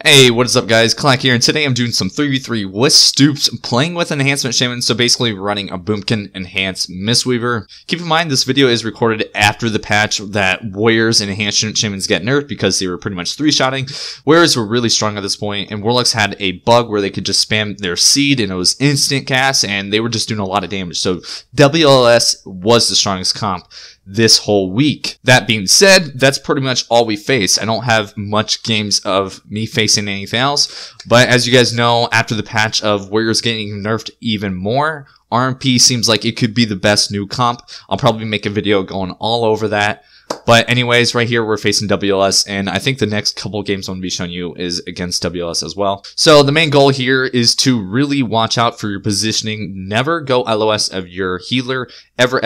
Hey, what is up guys, Clack here, and today I'm doing some 3v3 with Stoops, playing with Enhancement Shaman, so basically running a Boomkin Enhanced Mistweaver. Keep in mind, this video is recorded after the patch that Warriors and Enhancement Shamans get nerfed because they were pretty much 3-shotting. Warriors were really strong at this point, and Warlocks had a bug where they could just spam their seed and it was instant cast, and they were just doing a lot of damage, so WLS was the strongest comp this whole week. That being said, that's pretty much all we face. I don't have much games of me facing anything else, but as you guys know, after the patch of Warriors getting nerfed even more, RMP seems like it could be the best new comp. I'll probably make a video going all over that. But anyways, right here we're facing WLS, and I think the next couple games I'm going to be showing you is against WLS as well. So the main goal here is to really watch out for your positioning. Never go LOS of your healer, ever,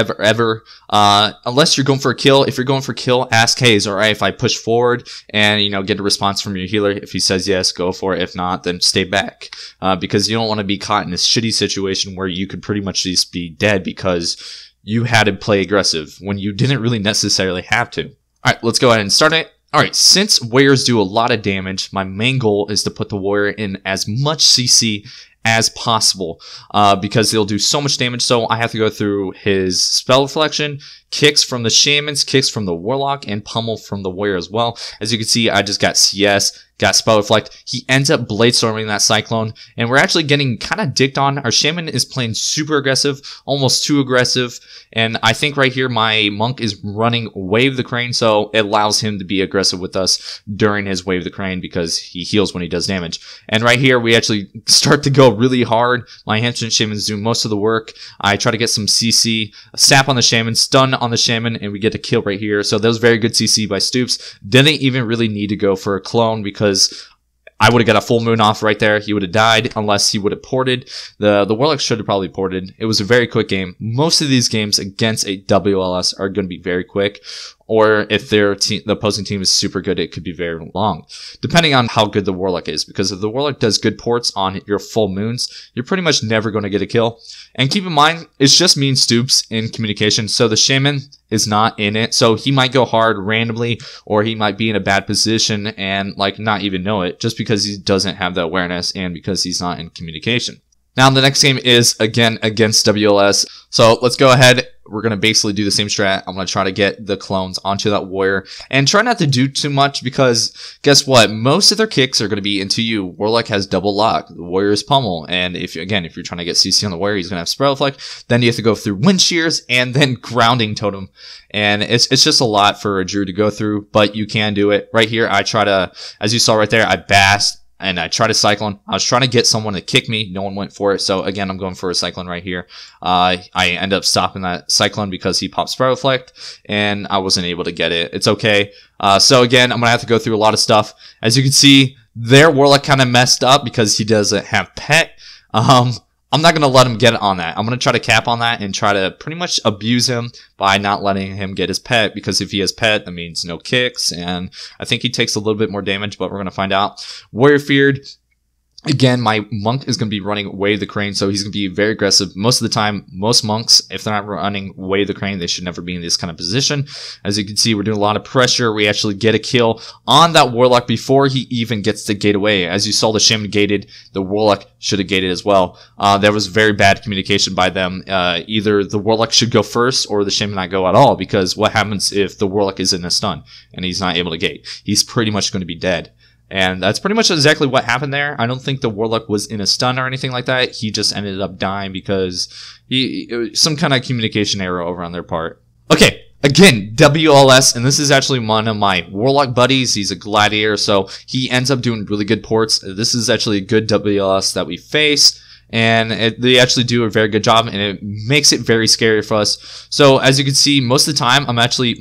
unless you're going for a kill. If you're going for a kill, ask, hey, is it alright if I push forward and, get a response from your healer? If he says yes, go for it. If not, then stay back, because you don't want to be caught in a shitty situation where you could pretty much just be dead because you had to play aggressive when you didn't really necessarily have to. Alright, let's go ahead and start it. Alright, since Warriors do a lot of damage, my main goal is to put the Warrior in as much CC as possible, because they'll do so much damage. So I have to go through his spell reflection, kicks from the Shamans, kicks from the Warlock, and pummel from the Warrior as well. As you can see, I just got CS, got Spell Reflect. He ends up Bladestorming that Cyclone, and we're actually getting kind of dicked on. Our Shaman is playing super aggressive, almost too aggressive, and I think right here my Monk is running Wave the Crane, so it allows him to be aggressive with us during his Wave the Crane because he heals when he does damage. And right here we actually start to go really hard. My Enhancement Shamans do most of the work. I try to get some CC, a sap on the Shaman, stun on the Shaman, and we get a kill right here. So that was very good CC by Stoops. Didn't even really need to go for a clone because I would have got a full moon off right there. He would have died unless he would have ported. The Warlock should have probably ported. It was a very quick game. Most of these games against a WLS are going to be very quick. Or if the opposing team is super good, it could be very long, depending on how good the Warlock is. Because if the Warlock does good ports on your full moons, you're pretty much never going to get a kill. And keep in mind, it's just me and Stoops in communication, so the Shaman is not in it. So he might go hard randomly, or he might be in a bad position and not even know it, just because he doesn't have the awareness and because he's not in communication. Now, the next game is, again, against WLS. So let's go ahead. We're going to basically do the same strat. I'm going to try to get the clones onto that Warrior and try not to do too much because guess what? Most of their kicks are going to be into you. Warlock has double lock. The Warrior is pummel. And if you're trying to get CC on the Warrior, he's going to have Spell Reflect. Then you have to go through Wind Shears and then Grounding Totem. And it's just a lot for a Druid to go through, but you can do it. Right here, I try to, as you saw right there, I Bast. And I tried a Cyclone. I was trying to get someone to kick me. No one went for it. So again, I'm going for a Cyclone right here. I end up stopping that Cyclone because he popped Spell Reflect, and I wasn't able to get it. It's okay. So again, I'm going to have to go through a lot of stuff. As you can see, their Warlock kind of messed up because he doesn't have Pet. I'm not going to let him get on that. I'm going to try to cap on that and try to pretty much abuse him by not letting him get his pet, because if he has pet, that means no kicks, and I think he takes a little bit more damage, but we're going to find out. Warrior Feared. Again, my Monk is going to be running Wave the Crane, so he's going to be very aggressive. Most of the time, most Monks, if they're not running Wave the Crane, they should never be in this kind of position. As you can see, we're doing a lot of pressure. We actually get a kill on that Warlock before he even gets the gate away. As you saw, the Shaman gated. The Warlock should have gated as well. There was very bad communication by them. Either the Warlock should go first or the Shaman not go at all, because what happens if the Warlock is in a stun and he's not able to gate? He's pretty much going to be dead. And that's pretty much exactly what happened there. I don't think the Warlock was in a stun or anything like that. He just ended up dying because some kind of communication error over on their part. Okay, again, WLS, and this is actually one of my Warlock buddies. He's a Gladiator, so he ends up doing really good ports. This is actually a good WLS that we face. And they actually do a very good job, and it makes it very scary for us. So as you can see, most of the time,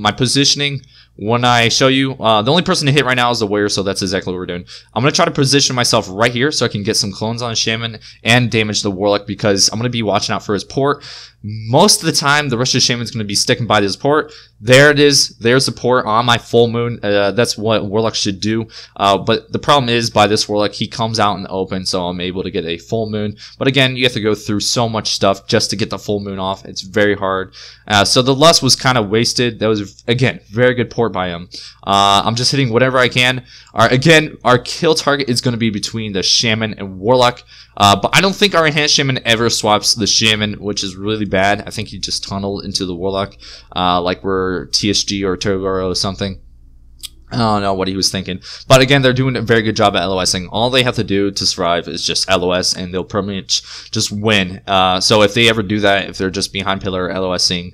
my positioning, when I show you, the only person to hit right now is the Warrior, so that's exactly what we're doing. I'm going to try to position myself right here so I can get some clones on a Shaman and damage the Warlock, because I'm going to be watching out for his port. Most of the time, the rest of the Shaman's going to be sticking by this port. There it is. There's the port on my full moon. That's what Warlock should do. But the problem is, by this Warlock, he comes out in the open, so I'm able to get a full moon. But again, you have to go through so much stuff just to get the full moon off. It's very hard. So the Lust was kind of wasted. That was, again, very good port by him. I'm just hitting whatever I can. Again, our kill target is going to be between the Shaman and Warlock. But I don't think our Enhanced Shaman ever swaps the Shaman, which is really bad. I think he just tunneled into the Warlock, like we're TSG or Turbo or something. I don't know what he was thinking. But again, they're doing a very good job at LOSing. All they have to do to survive is just LOS, and they'll pretty much just win. So if they ever do that, if they're just behind pillar LOSing,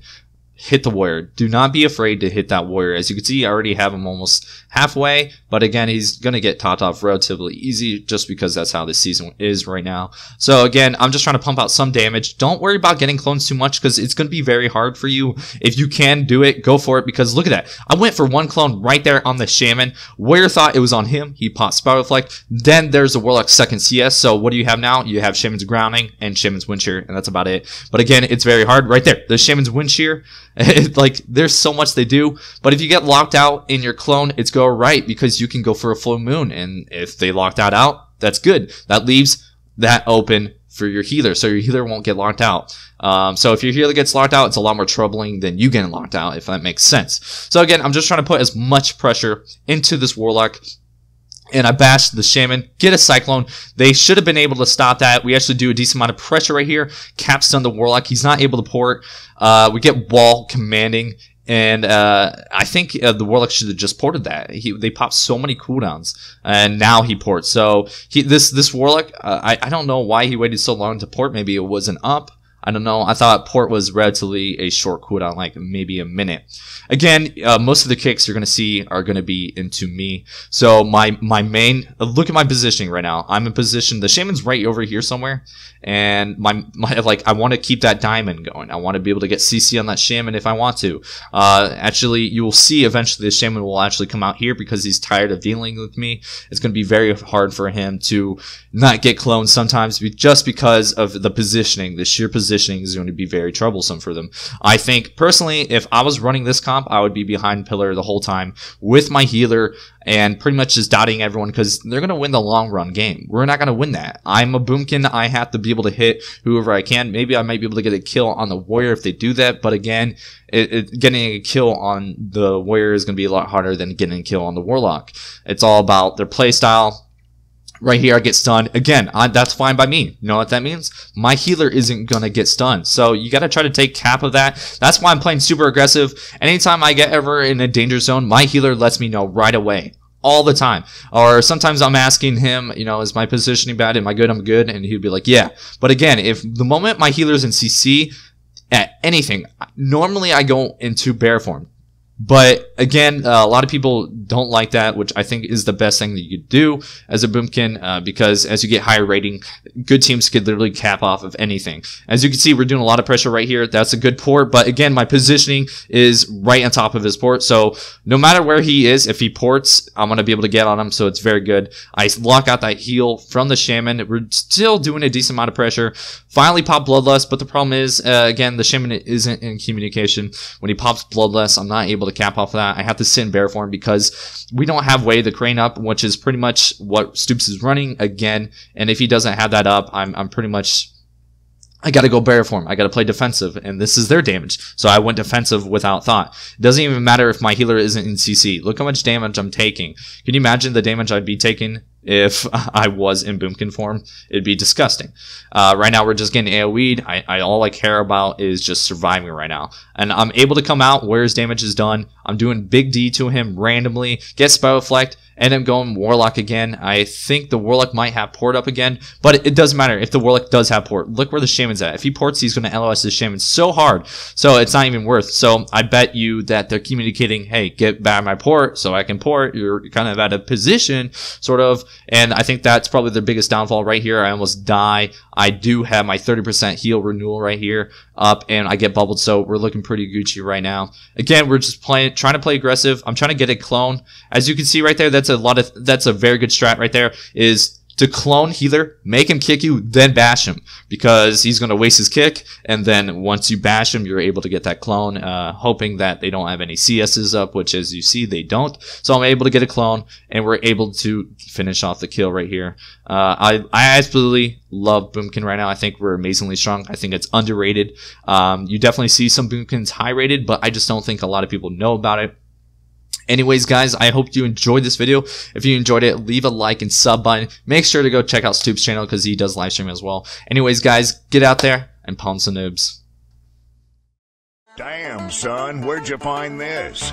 hit the warrior. Do not be afraid to hit that warrior. As you can see, I already have him almost halfway, but again, he's going to get topped off relatively easy just because that's how this season is right now. So again, I'm just trying to pump out some damage. Don't worry about getting clones too much because it's going to be very hard for you. If you can do it, go for it, because look at that. I went for one clone right there on the Shaman. Warrior thought it was on him. He popped Spiral Reflect. Then there's the Warlock's second CS. So what do you have now? You have Shaman's Grounding and Shaman's Wind Shear, and that's about it. But again, it's very hard. Right there, the Shaman's Wind Shear. Like, there's so much they do, but if you get locked out in your clone, it's go right, because you can go for a full moon, and if they lock that out, that's good. That leaves that open for your healer, so your healer won't get locked out. So if your healer gets locked out, it's a lot more troubling than you getting locked out, if that makes sense. So again, I'm just trying to put as much pressure into this Warlock, and I bashed the Shaman, get a Cyclone. They should have been able to stop that. We actually do a decent amount of pressure right here. Capstun the Warlock. He's not able to port. We get Wall commanding, and I think the Warlock should have just ported that. They popped so many cooldowns, and now he ports. So this Warlock, I don't know why he waited so long to port. Maybe it wasn't up. I don't know. I thought port was relatively a short cooldown, like maybe a minute. Again, most of the kicks you're going to see are going to be into me. So my main, look at my positioning right now. I'm in position. The Shaman's right over here somewhere. And I want to keep that diamond going. I want to be able to get CC on that Shaman if I want to. Actually, you will see eventually the Shaman will actually come out here because he's tired of dealing with me. It's going to be very hard for him to not get cloned sometimes just because of the positioning. The sheer positioning is going to be very troublesome for them. I think, personally, if I was running this comp, I would be behind pillar the whole time with my healer and pretty much just dotting everyone, because they're going to win the long run game. We're not going to win that. I'm a Boomkin. I have to be able to hit whoever I can. Maybe I might be able to get a kill on the warrior if they do that, but again, getting a kill on the warrior is going to be a lot harder than getting a kill on the warlock. It's all about their playstyle. Right here, I get stunned. Again, that's fine by me. You know what that means? My healer isn't going to get stunned. So you got to try to take cap of that. That's why I'm playing super aggressive. Anytime I get ever in a danger zone, my healer lets me know right away. All the time. Or sometimes I'm asking him, you know, is my positioning bad? Am I good? I'm good. And he'd be like, yeah. But again, if the moment my healer's in CC at anything, normally I go into bear form. But again, a lot of people don't like that, which I think is the best thing that you could do as a Boomkin, because as you get higher rating, good teams could literally cap off of anything. As you can see, we're doing a lot of pressure right here. That's a good port, but again, my positioning is right on top of his port. So no matter where he is, if he ports, I'm going to be able to get on him, so it's very good. I lock out that heal from the Shaman. We're still doing a decent amount of pressure. Finally pop Bloodlust, but the problem is, again, the Shaman isn't in communication. When he pops Bloodlust, I'm not able to cap off of that. I have to sit in bear form because we don't have way to crane up, which is pretty much what Stoops is running again. And if he doesn't have that up, I'm pretty much, I got to go bear form. I got to play defensive, and this is their damage. So I went defensive without thought. It doesn't even matter if my healer isn't in CC. Look how much damage I'm taking. Can you imagine the damage I'd be taking if I was in Boomkin form? It'd be disgusting. Right now, we're just getting AoE'd. All I care about is just surviving right now. And I'm able to come out where his damage is done. I'm doing big D to him randomly, get Spell Reflect, and I'm going Warlock again. I think the Warlock might have port up again, but it doesn't matter if the Warlock does have port. Look where the Shaman's at. If he ports, he's going to LOS the Shaman so hard, so it's not even worth. So I bet you that they're communicating, hey, get back my port so I can port. You're kind of at a position, sort of, and I think that's probably the biggest downfall right here. I almost die. I do have my 30% heal renewal right here up, and I get bubbled, so we're looking pretty Gucci right now. Again, we're just trying to play aggressive. I'm trying to get a clone. As you can see right there, that's a very good strat right there, is to clone healer, make him kick you, then bash him, because he's going to waste his kick, and then once you bash him, you're able to get that clone, hoping that they don't have any CSs up, which as you see, they don't. So I'm able to get a clone, and we're able to finish off the kill right here. I absolutely love Boomkin right now. I think we're amazingly strong. I think it's underrated. You definitely see some Boomkins high rated, but I just don't think a lot of people know about it. Anyways, guys, I hope you enjoyed this video. If you enjoyed it, leave a like and sub button. Make sure to go check out Stoop's channel because he does live stream as well. Anyways, guys, get out there and pound some noobs. Damn, son, where'd you find this?